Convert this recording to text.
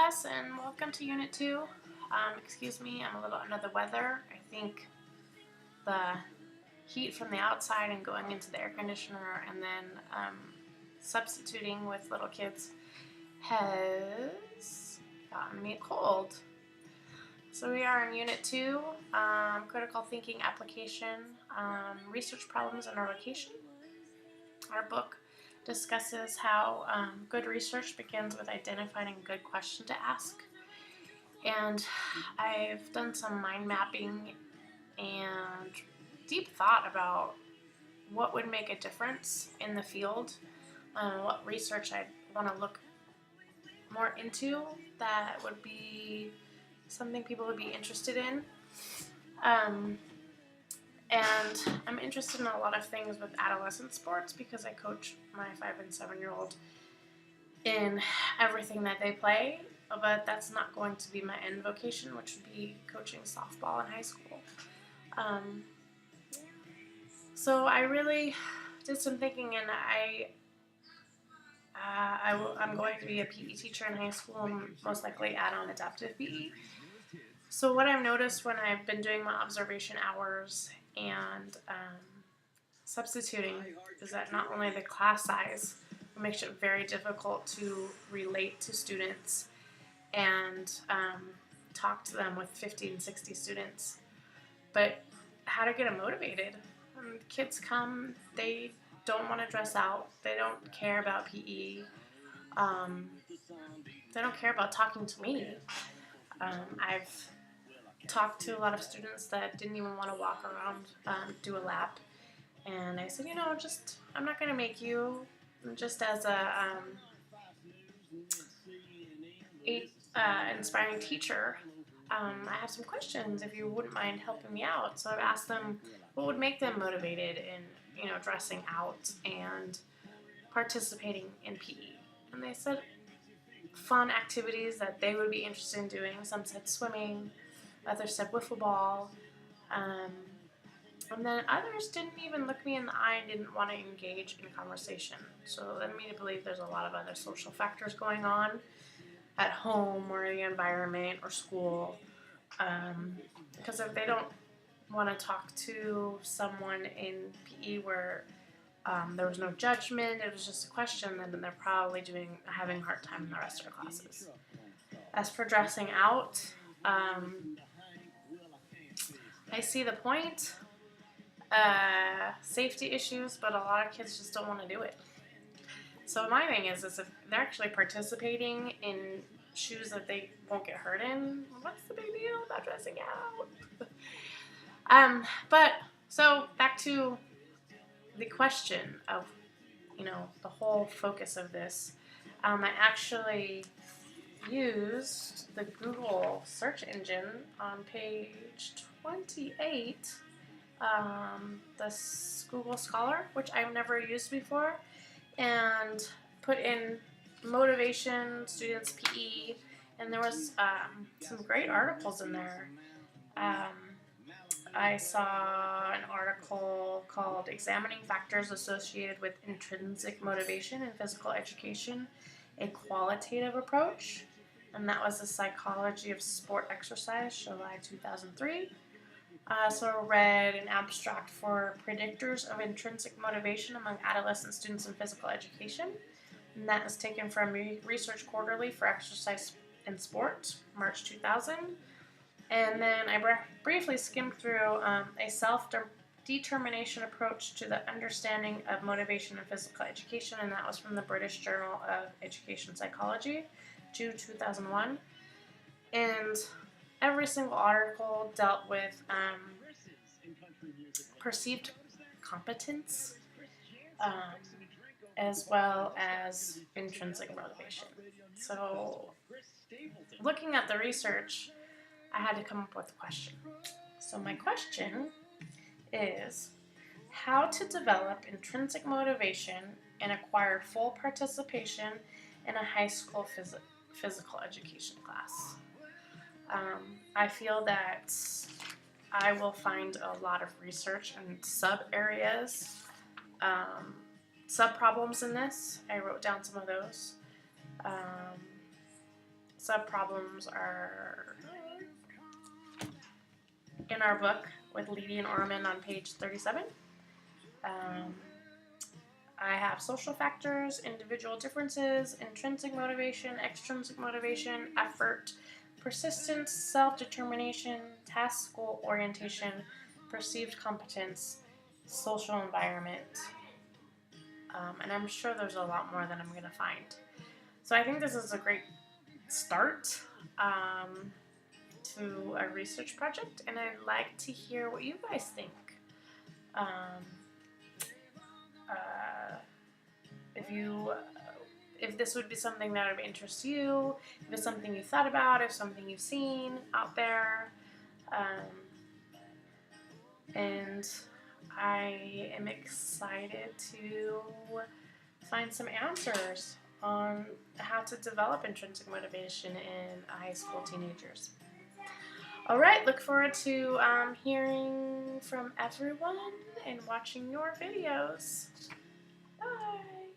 class, and welcome to Unit 2. Excuse me, I'm a little under the weather. I think the heat from the outside and going into the air conditioner and then substituting with little kids has gotten me a cold. So we are in Unit 2, Critical Thinking Application, Research Problems in Our Vocation. Our book discusses how good research begins with identifying a good question to ask. And I've done some mind mapping and deep thought about what would make a difference in the field, what research I'd want to look more into that would be something people would be interested in. And I'm interested in a lot of things with adolescent sports because I coach my 5 and 7-year-old in everything that they play, but that's not going to be my end vocation, which would be coaching softball in high school. So I really did some thinking, and I'm going to be a PE teacher in high school and most likely add on adaptive PE. So what I've noticed when I've been doing my observation hours and substituting is that not only the class size makes it very difficult to relate to students and talk to them with 50 and 60 students, but how to get them motivated. Kids come, they don't want to dress out, they don't care about PE, they don't care about talking to me. I've talked to a lot of students that didn't even want to walk around, do a lap, and I said, I'm not going to make you, just as a inspiring teacher, I have some questions if you wouldn't mind helping me out. So I've asked them what would make them motivated in, dressing out and participating in PE. And they said fun activities that they would be interested in doing. Some said swimming, others said wiffle ball, and then others didn't even look me in the eye and didn't want to engage in conversation. So that led me to believe there's a lot of other social factors going on at home or the environment or school, because if they don't want to talk to someone in PE where there was no judgment, it was just a question, then they're probably having a hard time in the rest of their classes. As for dressing out, I see the point, safety issues, but a lot of kids just don't want to do it. So my thing is if they're actually participating in shoes that they won't get hurt in, what's the big deal about dressing out? So back to the question of, the whole focus of this. I actually used the Google search engine on page 28, the Google Scholar, which I've never used before, and put in motivation, students PE, and there was some great articles in there. I saw an article called Examining Factors Associated with Intrinsic Motivation in Physical Education, a Qualitative Approach, and that was the Psychology of Sport Exercise, July 2003. I also read an abstract for Predictors of Intrinsic Motivation Among Adolescent Students in Physical Education, and that is taken from Research Quarterly for Exercise in Sport, March 2000. And then I briefly skimmed through a self-determination approach to the understanding of motivation in physical education, and that was from the British Journal of Education Psychology, June 2001. And every single article dealt with perceived competence, as well as intrinsic motivation. So, looking at the research, I had to come up with a question. So my question is how to develop intrinsic motivation and acquire full participation in a high school physical education class. I feel that I will find a lot of research and sub-areas, sub-problems in this. I wrote down some of those. sub-problems are in our book with Leedy and Orman on page 37. I have social factors, individual differences, intrinsic motivation, extrinsic motivation, effort, persistence, self-determination, task goal orientation, perceived competence, social environment. And I'm sure there's a lot more that I'm going to find. So I think this is a great start to a research project, and I'd like to hear what you guys think. If this would be something that would interest you, if it's something you thought about, if something you've seen out there, and I am excited to find some answers on how to develop intrinsic motivation in high school teenagers. All right, look forward to hearing from everyone and watching your videos. Bye.